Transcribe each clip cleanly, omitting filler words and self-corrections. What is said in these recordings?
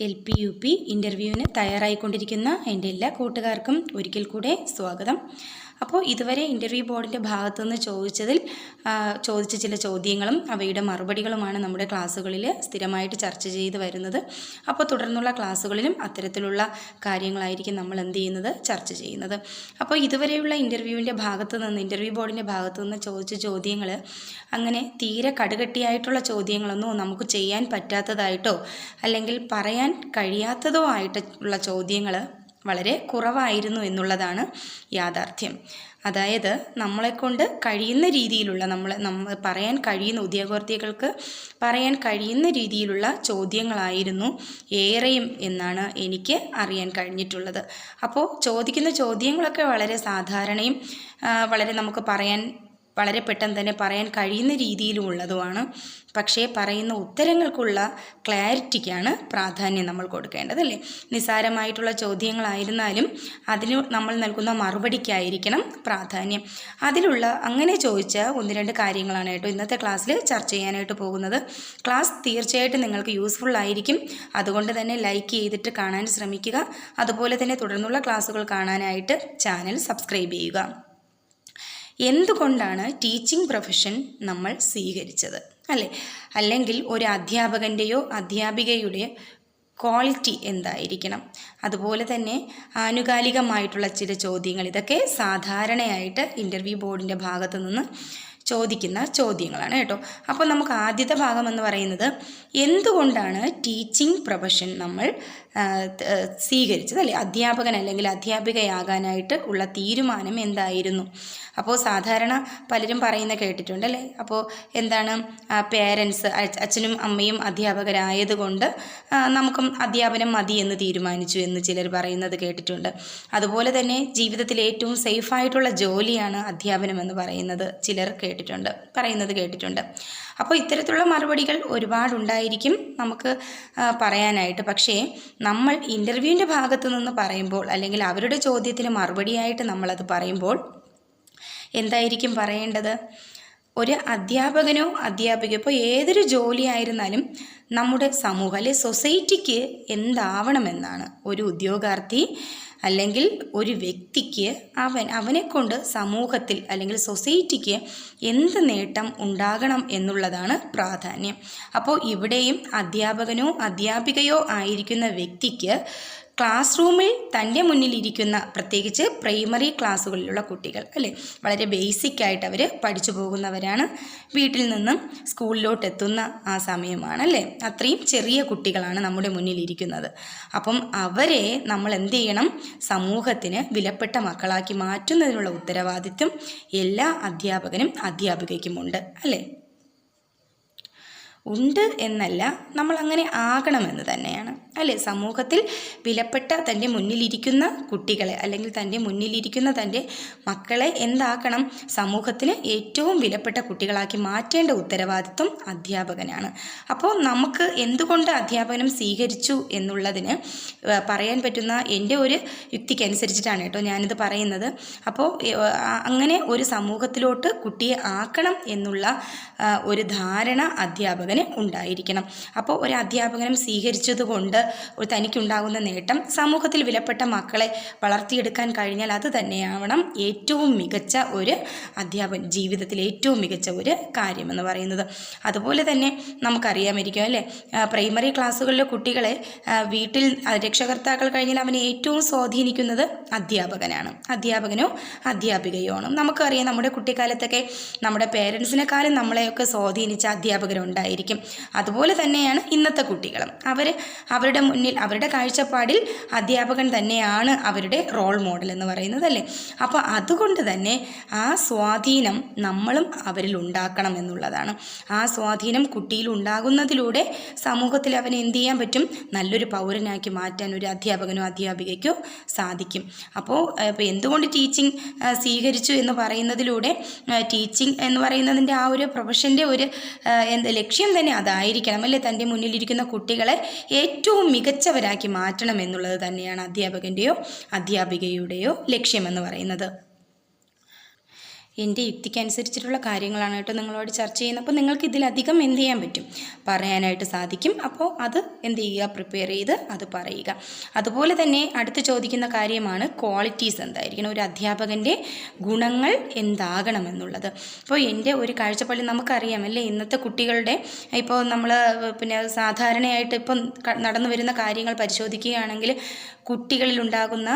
LP-UP ഇൻ്റർവ്യൂവിന് തയ്യാറായിക്കൊണ്ടിരിക്കുന്ന എൻ്റെ എല്ലാ കൂട്ടുകാർക്കും ഒരിക്കൽ കൂടെ സ്വാഗതം. അപ്പോൾ ഇതുവരെ ഇൻ്റർവ്യൂ ബോർഡിൻ്റെ ഭാഗത്തുനിന്ന് ചോദിച്ച ചില ചോദ്യങ്ങളും അവയുടെ മറുപടികളുമാണ് നമ്മുടെ ക്ലാസ്സുകളിൽ സ്ഥിരമായിട്ട് ചർച്ച ചെയ്ത് വരുന്നത്. അപ്പോൾ തുടർന്നുള്ള ക്ലാസ്സുകളിലും അത്തരത്തിലുള്ള കാര്യങ്ങളായിരിക്കും നമ്മൾ എന്ത് ചെയ്യുന്നത്, ചർച്ച ചെയ്യുന്നത്. അപ്പോൾ ഇതുവരെയുള്ള ഇൻ്റർവ്യൂ ബോർഡിൻ്റെ ഭാഗത്തു നിന്ന് ചോദിച്ച ചോദ്യങ്ങൾ അങ്ങനെ തീരെ കടുകട്ടിയായിട്ടുള്ള ചോദ്യങ്ങളൊന്നും നമുക്ക് ചെയ്യാൻ പറ്റാത്തതായിട്ടോ അല്ലെങ്കിൽ പറയാൻ കഴിയാത്തതോ ആയിട്ടുള്ള ചോദ്യങ്ങൾ വളരെ കുറവായിരുന്നു എന്നുള്ളതാണ് യാഥാർത്ഥ്യം. അതായത് നമ്മളെക്കൊണ്ട് കഴിയുന്ന രീതിയിലുള്ള നമ്മൾ പറയാൻ കഴിയുന്ന ഉദ്യോഗാർത്ഥികൾക്ക് പറയാൻ കഴിയുന്ന രീതിയിലുള്ള ചോദ്യങ്ങളായിരുന്നു ഏറെയും എന്നാണ് എനിക്ക് അറിയാൻ കഴിഞ്ഞിട്ടുള്ളത്. അപ്പോൾ ചോദിക്കുന്ന ചോദ്യങ്ങളൊക്കെ വളരെ സാധാരണയും വളരെ നമുക്ക് വളരെ പെട്ടെന്ന് തന്നെ പറയാൻ കഴിയുന്ന രീതിയിലുമുള്ളതുമാണ്. പക്ഷേ പറയുന്ന ഉത്തരങ്ങൾക്കുള്ള ക്ലാരിറ്റിക്കാണ് പ്രാധാന്യം നമ്മൾ കൊടുക്കേണ്ടതല്ലേ. നിസ്സാരമായിട്ടുള്ള ചോദ്യങ്ങളായിരുന്നാലും അതിന് നമ്മൾ നൽകുന്ന മറുപടിക്കായിരിക്കണം പ്രാധാന്യം. അങ്ങനെ ചോദിച്ച 1-2 കാര്യങ്ങളാണ് കേട്ടോ ഇന്നത്തെ ക്ലാസ്സിൽ ചർച്ച ചെയ്യാനായിട്ട് പോകുന്നത്. ക്ലാസ് തീർച്ചയായിട്ടും നിങ്ങൾക്ക് യൂസ്ഫുൾ ആയിരിക്കും. അതുകൊണ്ട് തന്നെ ലൈക്ക് ചെയ്തിട്ട് കാണാൻ ശ്രമിക്കുക. അതുപോലെ തന്നെ തുടർന്നുള്ള ക്ലാസ്സുകൾ കാണാനായിട്ട് ചാനൽ സബ്സ്ക്രൈബ് ചെയ്യുക. എന്തുകൊണ്ടാണ് ടീച്ചിങ് പ്രൊഫഷൻ നമ്മൾ സ്വീകരിച്ചത് അല്ലെങ്കിൽ ഒരു അധ്യാപകൻ്റെയോ അധ്യാപികയുടെയോ ക്വാളിറ്റി എന്തായിരിക്കണം, അതുപോലെ തന്നെ ആനുകാലികമായിട്ടുള്ള ചില ചോദ്യങ്ങൾ, ഇതൊക്കെ സാധാരണയായിട്ട് ഇൻ്റർവ്യൂ ബോർഡിൻ്റെ ഭാഗത്തു നിന്ന് ചോദിക്കുന്ന ചോദ്യങ്ങളാണ് കേട്ടോ. അപ്പോൾ നമുക്ക് ആദ്യത്തെ ഭാഗം എന്ന് പറയുന്നത് എന്തുകൊണ്ടാണ് ടീച്ചിങ് പ്രൊഫഷൻ നമ്മൾ സ്വീകരിച്ചത് അധ്യാപകൻ അല്ലെങ്കിൽ അധ്യാപികയാകാനായിട്ട് ഉള്ള തീരുമാനം എന്തായിരുന്നു. അപ്പോൾ സാധാരണ പലരും പറയുന്ന കേട്ടിട്ടുണ്ട് അപ്പോൾ എന്താണ്, പേരൻസ് അച്ഛനും അമ്മയും അധ്യാപകരായതുകൊണ്ട് നമുക്കും അധ്യാപനം മതി എന്ന് തീരുമാനിച്ചു എന്ന് ചിലർ പറയുന്നത് കേട്ടിട്ടുണ്ട്. അതുപോലെ തന്നെ ജീവിതത്തിൽ ഏറ്റവും സേഫായിട്ടുള്ള ജോലിയാണ് അധ്യാപനം എന്ന് പറയുന്നത് കേട്ടിട്ടുണ്ട്. അപ്പോൾ ഇത്തരത്തിലുള്ള മറുപടികൾ ഒരുപാടുണ്ടായിരിക്കും നമുക്ക് പറയാനായിട്ട്. പക്ഷേ നമ്മൾ ഇൻ്റർവ്യൂവിൻ്റെ ഭാഗത്തു നിന്ന് പറയുമ്പോൾ അല്ലെങ്കിൽ അവരുടെ ചോദ്യത്തിന് മറുപടിയായിട്ട് നമ്മളത് പറയുമ്പോൾ എന്തായിരിക്കും പറയേണ്ടത്? ഒരു അധ്യാപകനോ അധ്യാപികയോ ഇപ്പോൾ ഏതൊരു ജോലിയായിരുന്നാലും നമ്മുടെ സമൂഹം അല്ലെ സൊസൈറ്റിക്ക് എന്താവണമെന്നാണ് ഒരു ഉദ്യോഗാർത്ഥി അല്ലെങ്കിൽ ഒരു വ്യക്തിക്ക് അവനെക്കൊണ്ട് സമൂഹത്തിൽ അല്ലെങ്കിൽ സൊസൈറ്റിക്ക് എന്ത് നേട്ടം ഉണ്ടാകണം എന്നുള്ളതാണ് പ്രാധാന്യം. അപ്പോൾ ഇവിടെയും അധ്യാപകനോ അധ്യാപികയോ ആയിരിക്കുന്ന വ്യക്തിക്ക് ക്ലാസ് റൂമിൽ തൻ്റെ മുന്നിലിരിക്കുന്ന പ്രത്യേകിച്ച് പ്രൈമറി ക്ലാസ്സുകളിലുള്ള കുട്ടികൾ വളരെ ബേസിക്കായിട്ട് അവർ പഠിച്ചു പോകുന്നവരാണ്. വീട്ടിൽ നിന്നും സ്കൂളിലോട്ട് എത്തുന്ന ആ സമയമാണ് അത്രയും ചെറിയ കുട്ടികളാണ് നമ്മുടെ മുന്നിലിരിക്കുന്നത്. അപ്പം അവരെ നമ്മൾ എന്ത് ചെയ്യണം? സമൂഹത്തിന് വിലപ്പെട്ട മക്കളാക്കി മാറ്റുന്നതിനുള്ള ഉത്തരവാദിത്വം എല്ലാ അധ്യാപകനും അധ്യാപികയ്ക്കുമുണ്ട് ഉണ്ട് എന്നല്ല, നമ്മൾ അങ്ങനെ ആകണമെന്ന് തന്നെയാണ് സമൂഹത്തിൽ വിലപ്പെട്ട തൻ്റെ മുന്നിലിരിക്കുന്ന കുട്ടികളെ അല്ലെങ്കിൽ തൻ്റെ മുന്നിലിരിക്കുന്ന തൻ്റെ മക്കളെ എന്താക്കണം? സമൂഹത്തിന് ഏറ്റവും വിലപ്പെട്ട കുട്ടികളാക്കി മാറ്റേണ്ട ഉത്തരവാദിത്വം അധ്യാപകനാണ്. അപ്പോൾ നമുക്ക് എന്തുകൊണ്ട് അധ്യാപനം സ്വീകരിച്ചു എന്നുള്ളതിന് പറയാൻ പറ്റുന്ന എൻ്റെ ഒരു യുക്തിക്കനുസരിച്ചിട്ടാണ് കേട്ടോ ഞാനിത് പറയുന്നത്. അപ്പോൾ അങ്ങനെ ഒരു സമൂഹത്തിലോട്ട് കുട്ടിയെ ആക്കണം എന്നുള്ള ഒരു ധാരണ അധ്യാപകൻ ഉണ്ടായിരിക്കണം. അപ്പോൾ ഒരു അധ്യാപകനും സ്വീകരിച്ചതുകൊണ്ട് തനിക്കുണ്ടാകുന്ന നേട്ടം സമൂഹത്തിൽ വിലപ്പെട്ട മക്കളെ വളർത്തിയെടുക്കാൻ കഴിഞ്ഞാൽ അത് തന്നെയാവണം ഏറ്റവും മികച്ച ഒരു ജീവിതത്തിലെ ഏറ്റവും മികച്ച ഒരു കാര്യമെന്ന് പറയുന്നത്. അതുപോലെ തന്നെ നമുക്കറിയാമായിരിക്കും പ്രൈമറി ക്ലാസ്സുകളിലെ കുട്ടികളെ വീട്ടിൽ രക്ഷകർത്താക്കൾ കഴിഞ്ഞാൽ അവനെ ഏറ്റവും സ്വാധീനിക്കുന്നത് അധ്യാപകനോ അധ്യാപികയോ ആണ്. നമുക്കറിയാം നമ്മുടെ കുട്ടിക്കാലത്തൊക്കെ നമ്മുടെ പേരൻസിനെക്കാളും നമ്മളെയൊക്കെ സ്വാധീനിച്ച അധ്യാപകരുണ്ടായിരിക്കും. അതുപോലെ തന്നെയാണ് ഇന്നത്തെ കുട്ടികളും. അവരുടെ മുന്നിൽ അവരുടെ കാഴ്ചപ്പാടിൽ അധ്യാപകൻ തന്നെയാണ് അവരുടെ റോൾ മോഡൽ എന്ന് പറയുന്നത് അപ്പോൾ അതുകൊണ്ട് തന്നെ ആ സ്വാധീനം നമ്മളും അവരിൽ ഉണ്ടാക്കണം എന്നുള്ളതാണ്. ആ സ്വാധീനം കുട്ടിയിൽ ഉണ്ടാകുന്നതിലൂടെ സമൂഹത്തിൽ അവനെ എന്ത് ചെയ്യാൻ പറ്റും? നല്ലൊരു പൗരനാക്കി മാറ്റാൻ ഒരു അധ്യാപകനോ അധ്യാപികയ്ക്കോ സാധിക്കും. അപ്പോൾ എന്തുകൊണ്ട് ടീച്ചിങ് സ്വീകരിച്ചു എന്ന് പറയുന്നതിലൂടെ ടീച്ചിങ് എന്ന് പറയുന്നതിൻ്റെ ആ ഒരു പ്രൊഫഷൻ്റെ ഒരു ലക്ഷ്യം തന്നെ അതായിരിക്കണം തൻ്റെ മുന്നിലിരിക്കുന്ന കുട്ടികളെ ഏറ്റവും മികച്ചവരാക്കി മാറ്റണം എന്നുള്ളത് തന്നെയാണ് അധ്യാപകൻ്റെയോ അധ്യാപികയുടെയോ ലക്ഷ്യമെന്ന് പറയുന്നത്. എൻ്റെ യുക്തിക്കനുസരിച്ചിട്ടുള്ള കാര്യങ്ങളാണ് കേട്ടോ നിങ്ങളോട് ചർച്ച ചെയ്യുന്നത്. അപ്പോൾ നിങ്ങൾക്ക് ഇതിലധികം എന്ത് ചെയ്യാൻ പറ്റും, പറയാനായിട്ട് സാധിക്കും. അപ്പോൾ അത് എന്ത് ചെയ്യുക, പ്രിപ്പയർ ചെയ്ത് അത് പറയുക. അതുപോലെ തന്നെ അടുത്ത് ചോദിക്കുന്ന കാര്യമാണ് ക്വാളിറ്റീസ് എന്തായിരിക്കണം, ഒരു അധ്യാപകൻ്റെ ഗുണങ്ങൾ എന്താകണമെന്നുള്ളത്. അപ്പോൾ എൻ്റെ ഒരു കാഴ്ചപ്പാടിൽ നമുക്കറിയാം അല്ലേ, ഇന്നത്തെ കുട്ടികളുടെ ഇപ്പോൾ നമ്മൾ സാധാരണയായിട്ട് ഇപ്പം നടന്നു വരുന്ന കാര്യങ്ങൾ പരിശോധിക്കുകയാണെങ്കിൽ കുട്ടികളിലുണ്ടാകുന്ന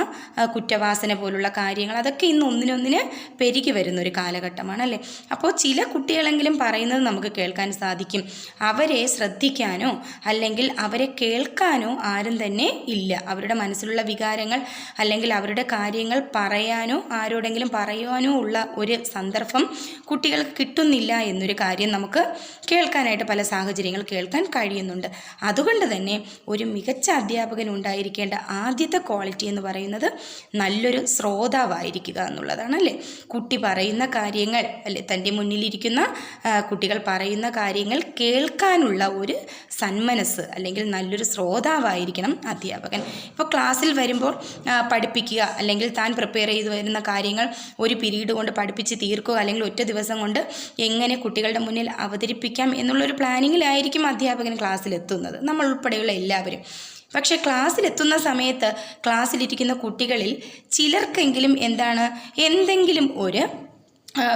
കുറ്റവാസന പോലുള്ള കാര്യങ്ങൾ അതൊക്കെ ഇന്ന് ഒന്നിനൊന്നിന് പെരുകി വരുന്നൊരു കാലഘട്ടമാണ് അല്ലേ. അപ്പോൾ ചില കുട്ടികളെങ്കിലും പറയുന്നത് നമുക്ക് കേൾക്കാൻ സാധിക്കും, അവരെ ശ്രദ്ധിക്കാനോ അല്ലെങ്കിൽ അവരെ കേൾക്കാനോ ആരും തന്നെ ഇല്ല. അവരുടെ മനസ്സിലുള്ള വികാരങ്ങൾ അല്ലെങ്കിൽ അവരുടെ കാര്യങ്ങൾ പറയാനോ ആരോടെങ്കിലും പറയുവാനോ ഉള്ള ഒരു സന്ദർഭം കുട്ടികൾക്ക് കിട്ടുന്നില്ല എന്നൊരു കാര്യം നമുക്ക് കേൾക്കാനായിട്ട് പല സാഹചര്യങ്ങൾ കേൾക്കാൻ കഴിയുന്നുണ്ട്. അതുകൊണ്ട് തന്നെ ഒരു മികച്ച അധ്യാപകൻ ഉണ്ടായിരിക്കേണ്ട ആദ്യത്തെ ക്വാളിറ്റി എന്ന് പറയുന്നത് നല്ലൊരു ശ്രോതാവായിരിക്കുക എന്നുള്ളതാണ് അല്ലേ. കുട്ടി പറയുന്ന കാര്യങ്ങൾ അല്ലെ, തൻ്റെ മുന്നിലിരിക്കുന്ന കുട്ടികൾ പറയുന്ന കാര്യങ്ങൾ കേൾക്കാനുള്ള ഒരു സന്മനസ് അല്ലെങ്കിൽ നല്ലൊരു ശ്രോതാവായിരിക്കണം അധ്യാപകൻ. ഇപ്പോൾ ക്ലാസ്സിൽ വരുമ്പോൾ പഠിപ്പിക്കുക അല്ലെങ്കിൽ താൻ പ്രിപ്പയർ ചെയ്ത് വരുന്ന കാര്യങ്ങൾ ഒരു പീരീഡ് കൊണ്ട് പഠിപ്പിച്ച് തീർക്കുക അല്ലെങ്കിൽ ഒറ്റ ദിവസം കൊണ്ട് എങ്ങനെ കുട്ടികളുടെ മുന്നിൽ അവതരിപ്പിക്കാം എന്നുള്ളൊരു പ്ലാനിങ്ങിലായിരിക്കും അധ്യാപകൻ ക്ലാസ്സിലെത്തുന്നത്, നമ്മൾ ഉൾപ്പെടെയുള്ള എല്ലാവരും. പക്ഷേ ക്ലാസ്സിലെത്തുന്ന സമയത്ത് ക്ലാസ്സിലിരിക്കുന്ന കുട്ടികളിൽ ചിലർക്കെങ്കിലും എന്തെങ്കിലും ഒരു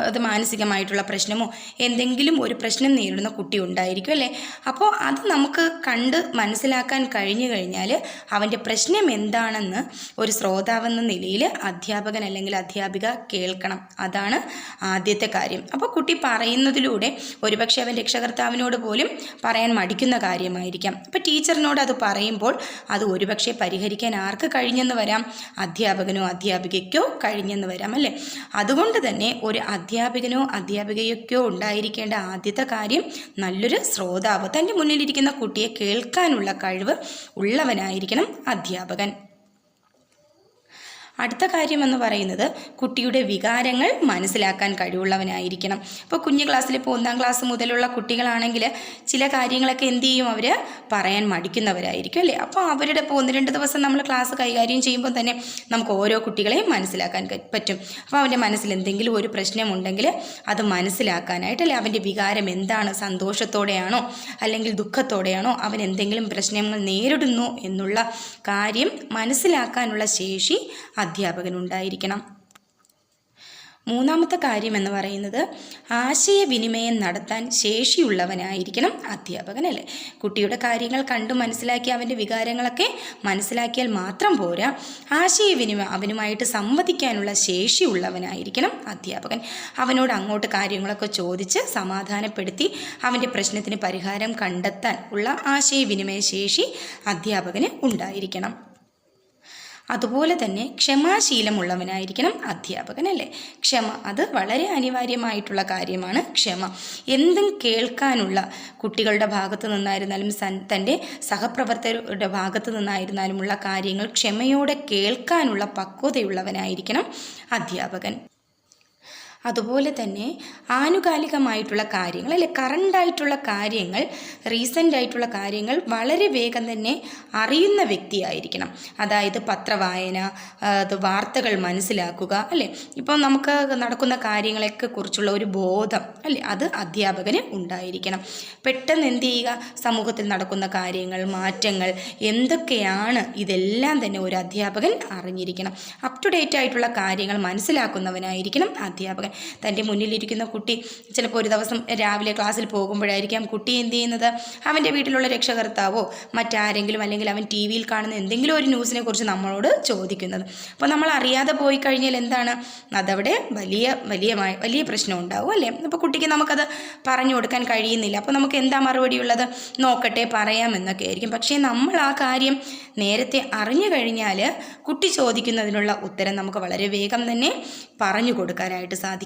അത് മാനസികമായിട്ടുള്ള പ്രശ്നമോ എന്തെങ്കിലും ഒരു പ്രശ്നം നേരിടുന്ന കുട്ടി ഉണ്ടായിരിക്കും അല്ലേ. അപ്പോൾ അത് നമുക്ക് കണ്ട് മനസ്സിലാക്കാൻ കഴിഞ്ഞു കഴിഞ്ഞാൽ അവൻ്റെ പ്രശ്നം എന്താണെന്ന് ഒരു ശ്രോതാവെന്ന നിലയിൽ അധ്യാപകൻ അല്ലെങ്കിൽ അധ്യാപിക കേൾക്കണം. അതാണ് ആദ്യത്തെ കാര്യം. അപ്പോൾ കുട്ടി പറയുന്നതിലൂടെ ഒരുപക്ഷെ അവൻ രക്ഷകർത്താവിനോട് പോലും പറയാൻ മടിക്കുന്ന കാര്യമായിരിക്കാം. അപ്പോൾ ടീച്ചറിനോട് അത് പറയുമ്പോൾ അത് ഒരുപക്ഷെ പരിഹരിക്കാൻ ആർക്ക് കഴിഞ്ഞെന്ന് വരാം, അധ്യാപകനോ അധ്യാപികയ്ക്കോ കഴിഞ്ഞെന്ന് വരാം അല്ലേ. അതുകൊണ്ട് തന്നെ ഒരു അധ്യാപകനോ അധ്യാപികയ്ക്കോ ഉണ്ടായിരിക്കേണ്ട ആദ്യത്തെ കാര്യം നല്ലൊരു ശ്രോതാവ്, തൻ്റെ മുന്നിലിരിക്കുന്ന കുട്ടിയെ കേൾക്കാനുള്ള കഴിവ് ഉള്ളവനായിരിക്കണം അധ്യാപകൻ. അടുത്ത കാര്യമെന്ന് പറയുന്നത് കുട്ടിയുടെ വികാരങ്ങൾ മനസ്സിലാക്കാൻ കഴിവുള്ളവനായിരിക്കണം. ഇപ്പോൾ കുഞ്ഞു ക്ലാസ്സിൽ ഇപ്പോൾ 1ാം ക്ലാസ് മുതലുള്ള കുട്ടികളാണെങ്കിൽ ചില കാര്യങ്ങളൊക്കെ എന്ത് ചെയ്യും, അവർ പറയാൻ മടിക്കുന്നവരായിരിക്കും അല്ലേ. അപ്പോൾ അവരുടെ ഇപ്പോൾ 1-2 ദിവസം നമ്മൾ ക്ലാസ് കൈകാര്യം ചെയ്യുമ്പോൾ തന്നെ നമുക്ക് ഓരോ കുട്ടികളെയും മനസ്സിലാക്കാൻ പറ്റും. അപ്പോൾ അവൻ്റെ മനസ്സിൽ എന്തെങ്കിലും ഒരു പ്രശ്നമുണ്ടെങ്കിൽ അത് മനസ്സിലാക്കാനായിട്ടല്ലേ, അവൻ്റെ വികാരം എന്താണ്, സന്തോഷത്തോടെയാണോ അല്ലെങ്കിൽ ദുഃഖത്തോടെയാണോ, അവൻ എന്തെങ്കിലും പ്രശ്നങ്ങൾ നേരിടുന്നു എന്നുള്ള കാര്യം മനസ്സിലാക്കാനുള്ള ശേഷി അധ്യാപകനുണ്ടായിരിക്കണം. 3ാമത്തെ കാര്യം എന്ന് പറയുന്നത് ആശയവിനിമയം നടത്താൻ ശേഷിയുള്ളവനായിരിക്കണം അധ്യാപകൻ അല്ലേ. കുട്ടിയുടെ കാര്യങ്ങൾ കണ്ടു മനസ്സിലാക്കി അവൻ്റെ വികാരങ്ങളൊക്കെ മനസ്സിലാക്കിയാൽ മാത്രം പോരാ, ആശയവിനിമയം അവനുമായിട്ട് സംവദിക്കാനുള്ള ശേഷിയുള്ളവനായിരിക്കണം അധ്യാപകൻ. അവനോട് അങ്ങോട്ട് കാര്യങ്ങളൊക്കെ ചോദിച്ച് സമാധാനപ്പെടുത്തി അവൻ്റെ പ്രശ്നത്തിന് പരിഹാരം കണ്ടെത്താൻ ഉള്ള ആശയവിനിമയ ശേഷി അധ്യാപകന് ഉണ്ടായിരിക്കണം. അതുപോലെ തന്നെ ക്ഷമാശീലമുള്ളവനായിരിക്കണം അധ്യാപകൻ അല്ലേ. ക്ഷമ അത് വളരെ അനിവാര്യമായിട്ടുള്ള കാര്യമാണ്. ക്ഷമ എന്തും കേൾക്കാനുള്ള കുട്ടികളുടെ ഭാഗത്തു നിന്നായിരുന്നാലും തൻ്റെ സഹപ്രവർത്തകരുടെ ഭാഗത്തു നിന്നായിരുന്നാലുമുള്ള കാര്യങ്ങൾ ക്ഷമയോടെ കേൾക്കാനുള്ള പക്വതയുള്ളവനായിരിക്കണം അധ്യാപകൻ. അതുപോലെ തന്നെ ആനുകാലികമായിട്ടുള്ള കാര്യങ്ങൾ അല്ലെ, കറണ്ടായിട്ടുള്ള കാര്യങ്ങൾ, റീസെൻ്റ് ആയിട്ടുള്ള കാര്യങ്ങൾ വളരെ വേഗം തന്നെ അറിയുന്ന വ്യക്തിയായിരിക്കണം. അതായത് പത്രവായന, വാർത്തകൾ മനസ്സിലാക്കുക അല്ലേ. ഇപ്പോൾ നമുക്ക് നടക്കുന്ന കാര്യങ്ങളെയൊക്കെ കുറിച്ചുള്ള ഒരു ബോധം അല്ലേ, അത് അധ്യാപകന് ഉണ്ടായിരിക്കണം. പെട്ടെന്ന് എന്ത് ചെയ്യുക, സമൂഹത്തിൽ നടക്കുന്ന കാര്യങ്ങൾ, മാറ്റങ്ങൾ എന്തൊക്കെയാണ്, ഇതെല്ലാം തന്നെ ഒരു അധ്യാപകൻ അറിഞ്ഞിരിക്കണം. അപ് ടു ഡേറ്റ് ആയിട്ടുള്ള കാര്യങ്ങൾ മനസ്സിലാക്കുന്നവനായിരിക്കണം അധ്യാപകൻ. തൻ്റെ മുന്നിലിരിക്കുന്ന കുട്ടി ചിലപ്പോൾ ഒരു ദിവസം രാവിലെ ക്ലാസ്സിൽ പോകുമ്പോഴായിരിക്കാം കുട്ടി എന്ത് ചെയ്യുന്നത്, അവൻ്റെ വീട്ടിലുള്ള രക്ഷകർത്താവോ മറ്റാരെങ്കിലും അല്ലെങ്കിൽ അവൻ ടി വിയിൽ കാണുന്ന എന്തെങ്കിലും ഒരു ന്യൂസിനെ കുറിച്ച് നമ്മളോട് ചോദിക്കുന്നത്. അപ്പോൾ നമ്മൾ അറിയാതെ പോയി കഴിഞ്ഞാൽ എന്താണ്, അതവിടെ വലിയ പ്രശ്നം ഉണ്ടാവും അല്ലേ. അപ്പോൾ കുട്ടിക്ക് നമുക്കത് പറഞ്ഞു കൊടുക്കാൻ കഴിയുന്നില്ല. അപ്പോൾ നമുക്ക് എന്താ മറുപടി ഉള്ളത്, നോക്കട്ടെ പറയാമെന്നൊക്കെ ആയിരിക്കും. പക്ഷേ നമ്മൾ ആ കാര്യം നേരത്തെ അറിഞ്ഞു കഴിഞ്ഞാൽ കുട്ടി ചോദിക്കുന്നതിനുള്ള ഉത്തരം നമുക്ക് വളരെ വേഗം തന്നെ പറഞ്ഞു കൊടുക്കാനായിട്ട് സാധിക്കും.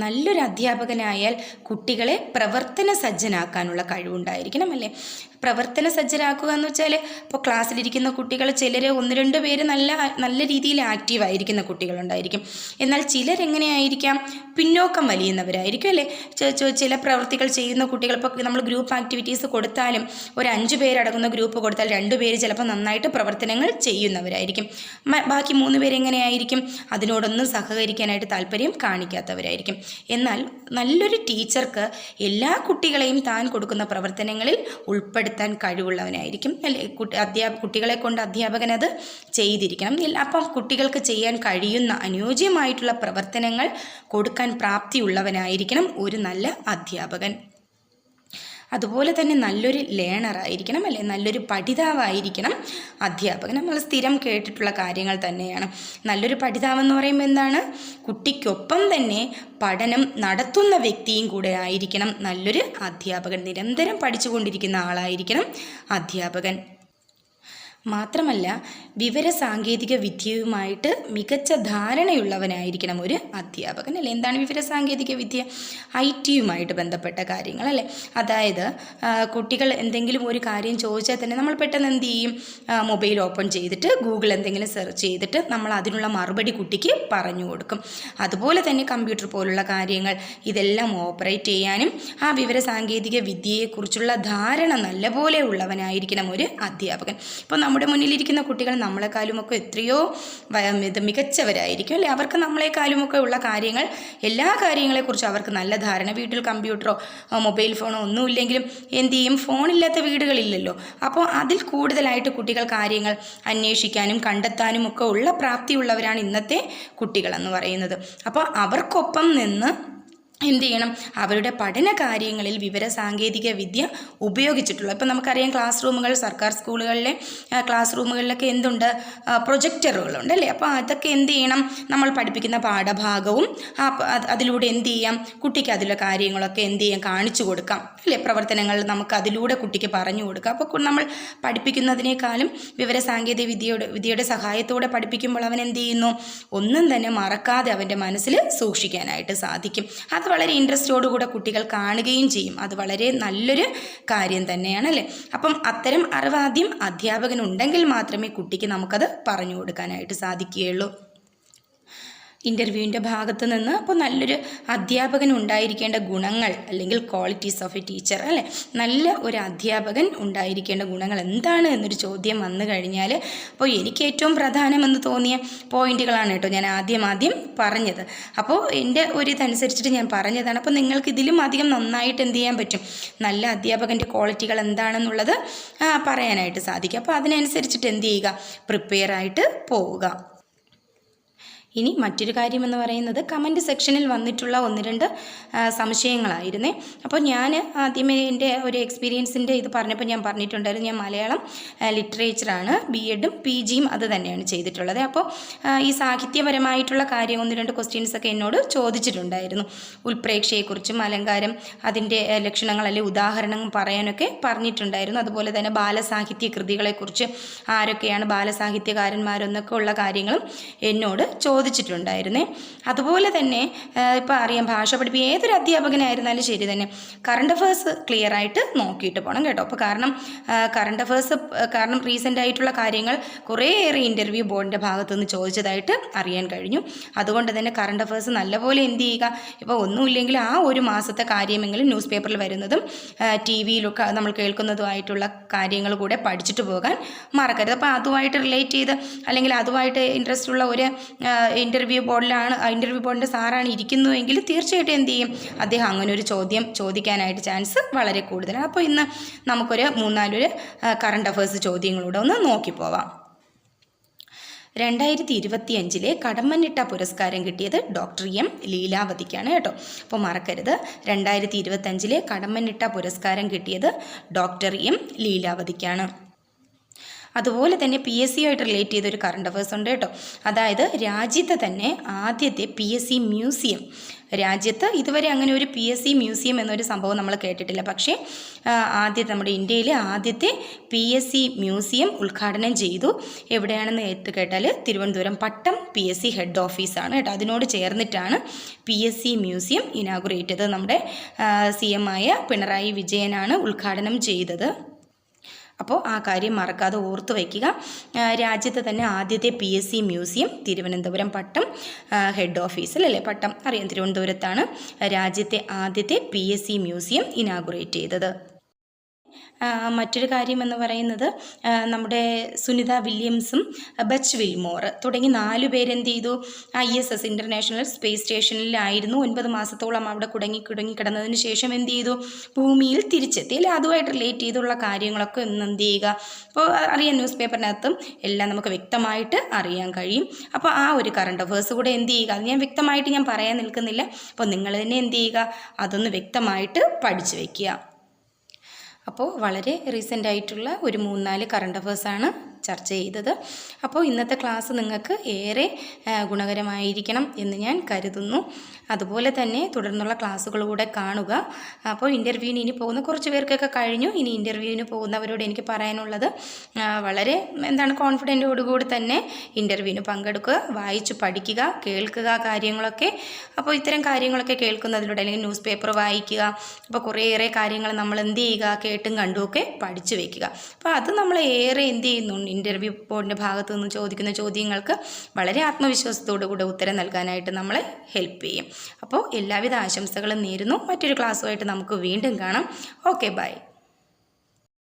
നല്ലൊരു അധ്യാപകനായാൽ കുട്ടികളെ പ്രവർത്തന സജ്ജനാക്കാനുള്ള കഴിവുണ്ടായിരിക്കണം അല്ലേ. പ്രവർത്തന സജ്ജരാക്കുക എന്ന് വെച്ചാൽ ഇപ്പോൾ ക്ലാസ്സിലിരിക്കുന്ന കുട്ടികൾ ചിലർ 1-2 പേര് നല്ല രീതിയിൽ ആക്റ്റീവ് ആയിരിക്കുന്ന കുട്ടികളുണ്ടായിരിക്കും. എന്നാൽ ചിലരെങ്ങനെയായിരിക്കാം, പിന്നോക്കം വലിയുന്നവരായിരിക്കും അല്ലേ. ചില പ്രവൃത്തികൾ ചെയ്യുന്ന കുട്ടികൾ, ഇപ്പോൾ നമ്മൾ ഗ്രൂപ്പ് ആക്ടിവിറ്റീസ് കൊടുത്താലും ഒരു 5 പേരടങ്ങുന്ന ഗ്രൂപ്പ് കൊടുത്താൽ 2 പേര് ചിലപ്പോൾ നന്നായിട്ട് പ്രവർത്തനങ്ങൾ ചെയ്യുന്നവരായിരിക്കും. ബാക്കി 3 പേരെങ്ങനെയായിരിക്കും, അതിനോടൊന്നും സഹകരിക്കാനായിട്ട് താല്പര്യം കാണിക്കാത്തവരായിരിക്കും. എന്നാൽ നല്ലൊരു ടീച്ചർക്ക് എല്ലാ കുട്ടികളെയും താൻ കൊടുക്കുന്ന പ്രവർത്തനങ്ങളിൽ ഉൾപ്പെടുത്താൻ കഴിവുള്ളവനായിരിക്കും അല്ലേ. കുട്ടികളെ കൊണ്ട് അധ്യാപകൻ അത് ചെയ്തിരിക്കണം. അപ്പം കുട്ടികൾക്ക് ചെയ്യാൻ കഴിയുന്ന അനുയോജ്യമായിട്ടുള്ള പ്രവർത്തനങ്ങൾ കൊടുക്കാൻ പ്രാപ്തിയുള്ളവനായിരിക്കണം ഒരു നല്ല അധ്യാപകൻ. അതുപോലെ തന്നെ നല്ലൊരു ലേണറായിരിക്കണം അല്ലേ, നല്ലൊരു പഠിതാവായിരിക്കണം അധ്യാപകൻ. നമ്മൾ സ്ഥിരം കേട്ടിട്ടുള്ള കാര്യങ്ങൾ തന്നെയാണ്. നല്ലൊരു പഠിതാവെന്ന് പറയുമ്പോൾ എന്താണ്, കുട്ടിക്കൊപ്പം തന്നെ പഠനം നടത്തുന്ന വ്യക്തിയും കൂടെ ആയിരിക്കണം നല്ലൊരു അധ്യാപകൻ. നിരന്തരം പഠിച്ചുകൊണ്ടിരിക്കുന്ന ആളായിരിക്കണം അധ്യാപകൻ. മാത്രമല്ല വിവരസാങ്കേതിക വിദ്യയുമായിട്ട് മികച്ച ധാരണയുള്ളവനായിരിക്കണം ഒരു അധ്യാപകൻ അല്ലേ. എന്താണ് വിവരസാങ്കേതിക വിദ്യ? IT-യുമായിട്ട് ബന്ധപ്പെട്ട കാര്യങ്ങൾ അല്ലേ. അതായത് കുട്ടികൾ എന്തെങ്കിലും ഒരു കാര്യം ചോദിച്ചാൽ തന്നെ നമ്മൾ പെട്ടെന്ന് എന്ത് ചെയ്യും, മൊബൈൽ ഓപ്പൺ ചെയ്തിട്ട് ഗൂഗിൾ എന്തെങ്കിലും സെർച്ച് ചെയ്തിട്ട് നമ്മൾ അതിനുള്ള മറുപടി കുട്ടിക്ക് പറഞ്ഞു കൊടുക്കും. അതുപോലെ തന്നെ കമ്പ്യൂട്ടർ പോലുള്ള കാര്യങ്ങൾ ഇതെല്ലാം ഓപ്പറേറ്റ് ചെയ്യാനും ആ വിവരസാങ്കേതിക വിദ്യയെക്കുറിച്ചുള്ള ധാരണ നല്ലപോലെ ഉള്ളവനായിരിക്കണം ഒരു അധ്യാപകൻ. ഇപ്പോൾ നമ്മുടെ മുന്നിലിരിക്കുന്ന കുട്ടികൾ നമ്മളെക്കാളുമൊക്കെ എത്രയോ മികച്ചവരായിരിക്കും അല്ലേ. അവർക്ക് നമ്മളെക്കാളുമൊക്കെ ഉള്ള കാര്യങ്ങൾ, എല്ലാ കാര്യങ്ങളെക്കുറിച്ചും അവർക്ക് നല്ല ധാരണ. വീട്ടിൽ കമ്പ്യൂട്ടറോ മൊബൈൽ ഫോണോ ഒന്നുമില്ലെങ്കിലും എന്ത് ചെയ്യും, ഫോണില്ലാത്ത വീടുകളില്ലല്ലോ. അപ്പോൾ അതിൽ കൂടുതലായിട്ട് കുട്ടികൾ കാര്യങ്ങൾ അന്വേഷിക്കാനും കണ്ടെത്താനും ഒക്കെ ഉള്ള പ്രാപ്തിയുള്ളവരാണ് ഇന്നത്തെ കുട്ടികളെന്ന് പറയുന്നത്. അപ്പോൾ അവർക്കൊപ്പം നിന്ന് എന്ത് ചെയ്യണം, അവരുടെ പഠന കാര്യങ്ങളിൽ വിവരസാങ്കേതിക വിദ്യ ഉപയോഗിച്ചിട്ടുള്ള, ഇപ്പം നമുക്കറിയാം ക്ലാസ് റൂമുകൾ, സർക്കാർ സ്കൂളുകളിലെ ക്ലാസ് റൂമുകളിലൊക്കെ എന്തുണ്ട്, പ്രൊജക്ടറുകളുണ്ട് അല്ലേ. അപ്പോൾ അതൊക്കെ എന്ത് ചെയ്യണം, നമ്മൾ പഠിപ്പിക്കുന്ന പാഠഭാഗവും അതിലൂടെ എന്ത് ചെയ്യാം, കുട്ടിക്ക് അതിലെ കാര്യങ്ങളൊക്കെ എന്ത് ചെയ്യാം, കാണിച്ചു കൊടുക്കാം അല്ലേ. പ്രവർത്തനങ്ങൾ നമുക്ക് അതിലൂടെ കുട്ടിക്ക് പറഞ്ഞു കൊടുക്കാം. അപ്പോൾ നമ്മൾ പഠിപ്പിക്കുന്നതിനേക്കാളും വിവരസാങ്കേതിക വിദ്യയുടെ സഹായത്തോടെ പഠിപ്പിക്കുമ്പോൾ അവൻ എന്ത് ചെയ്യുന്നു, ഒന്നും തന്നെ മറക്കാതെ അവൻ്റെ മനസ്സിൽ സൂക്ഷിക്കാനായിട്ട് സാധിക്കും. അത് വളരെ ഇൻട്രസ്റ്റോടുകൂടെ കുട്ടികൾ കാണുകയും ചെയ്യും. അത് വളരെ നല്ലൊരു കാര്യം തന്നെയാണ് അല്ലേ. അപ്പം അത്തരം അറിവ് ആദ്യം അധ്യാപകനുണ്ടെങ്കിൽ മാത്രമേ കുട്ടിക്ക് നമുക്കത് പറഞ്ഞു കൊടുക്കാനായിട്ട് സാധിക്കുകയുള്ളൂ. ഇൻ്റർവ്യൂവിൻ്റെ ഭാഗത്ത് നിന്ന് അപ്പോൾ നല്ലൊരു അധ്യാപകൻ ഉണ്ടായിരിക്കേണ്ട ഗുണങ്ങൾ അല്ലെങ്കിൽ ക്വാളിറ്റീസ് ഓഫ് എ ടീച്ചർ അല്ലേ, നല്ല ഒരു അധ്യാപകൻ ഉണ്ടായിരിക്കേണ്ട ഗുണങ്ങൾ എന്താണ് എന്നൊരു ചോദ്യം വന്നു കഴിഞ്ഞാൽ, അപ്പോൾ എനിക്ക് ഏറ്റവും പ്രധാനമെന്ന് തോന്നിയ പോയിന്റുകളാണ് കേട്ടോ ഞാൻ ആദ്യം പറഞ്ഞത്. അപ്പോൾ എൻ്റെ ഒരു ഇതനുസരിച്ചിട്ട് ഞാൻ പറഞ്ഞതാണ്. അപ്പോൾ നിങ്ങൾക്ക് ഇതിലും അധികം നന്നായിട്ട് എന്ത് ചെയ്യാൻ പറ്റും, നല്ല അധ്യാപകൻ്റെ ക്വാളിറ്റികൾ എന്താണെന്നുള്ളത് പറയാനായിട്ട് സാധിക്കും. അപ്പോൾ അതിനനുസരിച്ചിട്ട് എന്ത് ചെയ്യുക, പ്രിപ്പയർ ആയിട്ട് പോവുക. ഇനി മറ്റൊരു കാര്യം എന്ന് പറയുന്നത് കമൻറ്റ് സെക്ഷനിൽ വന്നിട്ടുള്ള 1-2 സംശയങ്ങളായിരുന്നേ. അപ്പോൾ ഞാൻ ആദ്യമേ എൻ്റെ ഒരു എക്സ്പീരിയൻസിൻ്റെ ഇത് പറഞ്ഞപ്പോൾ ഞാൻ പറഞ്ഞിട്ടുണ്ടായിരുന്നു, ഞാൻ മലയാളം ലിറ്ററേച്ചറാണ് BEdും PGയും അത് തന്നെയാണ് ചെയ്തിട്ടുള്ളത്. അപ്പോൾ ഈ സാഹിത്യപരമായിട്ടുള്ള കാര്യം 1-2 ക്വസ്റ്റ്യൻസൊക്കെ എന്നോട് ചോദിച്ചിട്ടുണ്ടായിരുന്നു. ഉൽപ്രേക്ഷയെക്കുറിച്ചും അലങ്കാരം, അതിൻ്റെ ലക്ഷണങ്ങൾ അല്ലെങ്കിൽ ഉദാഹരണങ്ങൾ പറയാനൊക്കെ പറഞ്ഞിട്ടുണ്ടായിരുന്നു. അതുപോലെ തന്നെ ബാലസാഹിത്യ കൃതികളെക്കുറിച്ച് ആരൊക്കെയാണ് ബാലസാഹിത്യകാരന്മാരെന്നൊക്കെ ഉള്ള കാര്യങ്ങളും എന്നോട് ചോദിച്ചിട്ടുണ്ടായിരുന്നേ. അതുപോലെ തന്നെ ഇപ്പോൾ അറിയാം, ഭാഷ പഠിപ്പിക്കുക ഏതൊരു അധ്യാപകനായിരുന്നാലും ശരി തന്നെ കറണ്ട് അഫേഴ്സ് ക്ലിയർ ആയിട്ട് നോക്കിയിട്ട് പോകണം കേട്ടോ. അപ്പോൾ കറണ്ട് അഫേഴ്സ് റീസെൻ്റ് ആയിട്ടുള്ള കാര്യങ്ങൾ കുറേയേറെ ഇൻ്റർവ്യൂ ബോർഡിൻ്റെ ഭാഗത്തുനിന്ന് ചോദിച്ചതായിട്ട് അറിയാൻ കഴിഞ്ഞു. അതുകൊണ്ട് തന്നെ കറണ്ട് അഫേഴ്സ് നല്ലപോലെ എന്ത് ചെയ്യുക, ഇപ്പോൾ ഒന്നുമില്ലെങ്കിൽ ആ ഒരു മാസത്തെ കാര്യമെങ്കിലും ന്യൂസ് പേപ്പറിൽ വരുന്നതും TV-യിലൊക്കെ നമ്മൾ കേൾക്കുന്നതുമായിട്ടുള്ള കാര്യങ്ങൾ കൂടെ പഠിച്ചിട്ട് പോകാൻ മറക്കരുത്. അപ്പോൾ അതുമായിട്ട് റിലേറ്റ് ചെയ്ത് അല്ലെങ്കിൽ അതുമായിട്ട് ഇൻട്രസ്റ്റ് ഉള്ള ഒരു ഇൻ്റർവ്യൂ ബോർഡിൻ്റെ സാറാണ് ഇരിക്കുന്നുവെങ്കിൽ തീർച്ചയായിട്ടും എന്ത് ചെയ്യും, അദ്ദേഹം അങ്ങനെ ഒരു ചോദ്യം ചോദിക്കാനായിട്ട് ചാൻസ് വളരെ കൂടുതലാണ്. അപ്പോൾ ഇന്ന് നമുക്കൊരു 3-4 കറണ്ട് അഫേഴ്സ് ചോദ്യങ്ങളൂടെ ഒന്ന് നോക്കിപ്പോവാം. 2025 കടമ്മനിട്ട പുരസ്കാരം കിട്ടിയത് ഡോക്ടർ M ലീലാവതിക്കാണ് കേട്ടോ. അപ്പോൾ മറക്കരുത്, 2025 കടമ്മനിട്ട പുരസ്കാരം കിട്ടിയത് ഡോക്ടർ M ലീലാവതിക്കാണ്. അതുപോലെ തന്നെ PSC ആയിട്ട് റിലേറ്റ് ചെയ്തൊരു കറണ്ട് അഫേഴ്സ് ഉണ്ട് കേട്ടോ. അതായത് രാജ്യത്തെ തന്നെ ആദ്യത്തെ PSC മ്യൂസിയം, രാജ്യത്ത് ഇതുവരെ അങ്ങനെ ഒരു PSC മ്യൂസിയം എന്നൊരു സംഭവം നമ്മൾ കേട്ടിട്ടില്ല. പക്ഷേ നമ്മുടെ ഇന്ത്യയിലെ ആദ്യത്തെ PSC മ്യൂസിയം ഉദ്ഘാടനം ചെയ്തു. എവിടെയാണെന്ന് കേട്ടാൽ തിരുവനന്തപുരം പട്ടം PSC ഹെഡ് ഓഫീസാണ് കേട്ടോ. അതിനോട് ചേർന്നിട്ടാണ് PSC മ്യൂസിയം ഇനാഗുറേറ്റ് ചെയ്തത്. നമ്മുടെ CM ആയ പിണറായി വിജയനാണ് ഉദ്ഘാടനം ചെയ്തത്. അപ്പോൾ ആ കാര്യം മറക്കാതെ ഓർത്ത് വയ്ക്കുക. രാജ്യത്തെ തന്നെ ആദ്യത്തെ PSC മ്യൂസിയം തിരുവനന്തപുരം പട്ടം ഹെഡ് ഓഫീസിൽ, അല്ലേ, പട്ടം അറിയാം, തിരുവനന്തപുരത്താണ് രാജ്യത്തെ ആദ്യത്തെ PSC മ്യൂസിയം ഇനാഗുറേറ്റ് ചെയ്തത്. മറ്റൊരു കാര്യം എന്ന് പറയുന്നത് നമ്മുടെ സുനിത വില്യംസും ബച്ച് വിൽമോർ തുടങ്ങി 4 പേര് എന്ത് ചെയ്തു, ISS ഇൻ്റർനാഷണൽ സ്പേസ് സ്റ്റേഷനിലായിരുന്നു. 9 മാസത്തോളം അവിടെ കുടുങ്ങി കിടന്നതിന് ശേഷം എന്ത് ചെയ്തു, ഭൂമിയിൽ തിരിച്ചെത്തി, അല്ലെ. അതുമായിട്ട് റിലേറ്റ് ചെയ്തുള്ള കാര്യങ്ങളൊക്കെ ഒന്ന് എന്ത് ചെയ്യുക, അപ്പോൾ അറിയാം, ന്യൂസ് പേപ്പറിനകത്തും എല്ലാം നമുക്ക് വ്യക്തമായിട്ട് അറിയാൻ കഴിയും. അപ്പോൾ ആ ഒരു കറണ്ട് അഫേഴ്സ് കൂടെ എന്ത് ചെയ്യുക, അത് ഞാൻ വ്യക്തമായിട്ട് പറയാൻ നിൽക്കുന്നില്ല. അപ്പോൾ നിങ്ങൾ തന്നെ എന്ത് ചെയ്യുക, അതൊന്ന് വ്യക്തമായിട്ട് പഠിച്ചു വയ്ക്കുക. അപ്പോൾ വളരെ റീസെൻ്റ് ആയിട്ടുള്ള ഒരു 3-4 കറണ്ട് അഫേഴ്സാണ് ചർച്ച ചെയ്തത്. അപ്പോൾ ഇന്നത്തെ ക്ലാസ് നിങ്ങൾക്ക് ഏറെ ഗുണകരമായിരിക്കണം എന്ന് ഞാൻ കരുതുന്നു. അതുപോലെ തന്നെ തുടർന്നുള്ള ക്ലാസ്സുകളൂടെ കാണുക. അപ്പോൾ ഇൻ്റർവ്യൂവിന് ഇനി പോകുന്ന കുറച്ച് പേർക്കൊക്കെ കഴിഞ്ഞു. ഇനി ഇൻ്റർവ്യൂവിന് പോകുന്നവരോട് എനിക്ക് പറയാനുള്ളത്, വളരെ കോൺഫിഡൻറ്റോടുകൂടി തന്നെ ഇൻ്റർവ്യൂവിന് പങ്കെടുക്കുക, വായിച്ചു പഠിക്കുക, കേൾക്കുക കാര്യങ്ങളൊക്കെ. അപ്പോൾ ഇത്തരം കാര്യങ്ങളൊക്കെ കേൾക്കുന്നതിലൂടെ, അല്ലെങ്കിൽ ന്യൂസ് പേപ്പർ വായിക്കുക, അപ്പോൾ കുറേയേറെ കാര്യങ്ങൾ നമ്മൾ എന്ത് ചെയ്യുക, കേട്ടും കണ്ടുമൊക്കെ പഠിച്ചു വയ്ക്കുക. അപ്പോൾ അത് നമ്മൾ ഏറെ എന്ത് ചെയ്യുന്നുണ്ട്, ഇൻ്റർവ്യൂ ബോർഡിൻ്റെ ഭാഗത്തു നിന്ന് ചോദിക്കുന്ന ചോദ്യങ്ങൾക്ക് വളരെ ആത്മവിശ്വാസത്തോടു കൂടെ ഉത്തരം നൽകാനായിട്ട് നമ്മളെ ഹെൽപ്പ് ചെയ്യും. അപ്പോൾ എല്ലാവിധ ആശംസകളും നേരുന്നു. മറ്റൊരു ക്ലാസ്സുമായിട്ട് നമുക്ക് വീണ്ടും കാണാം. Okay, by.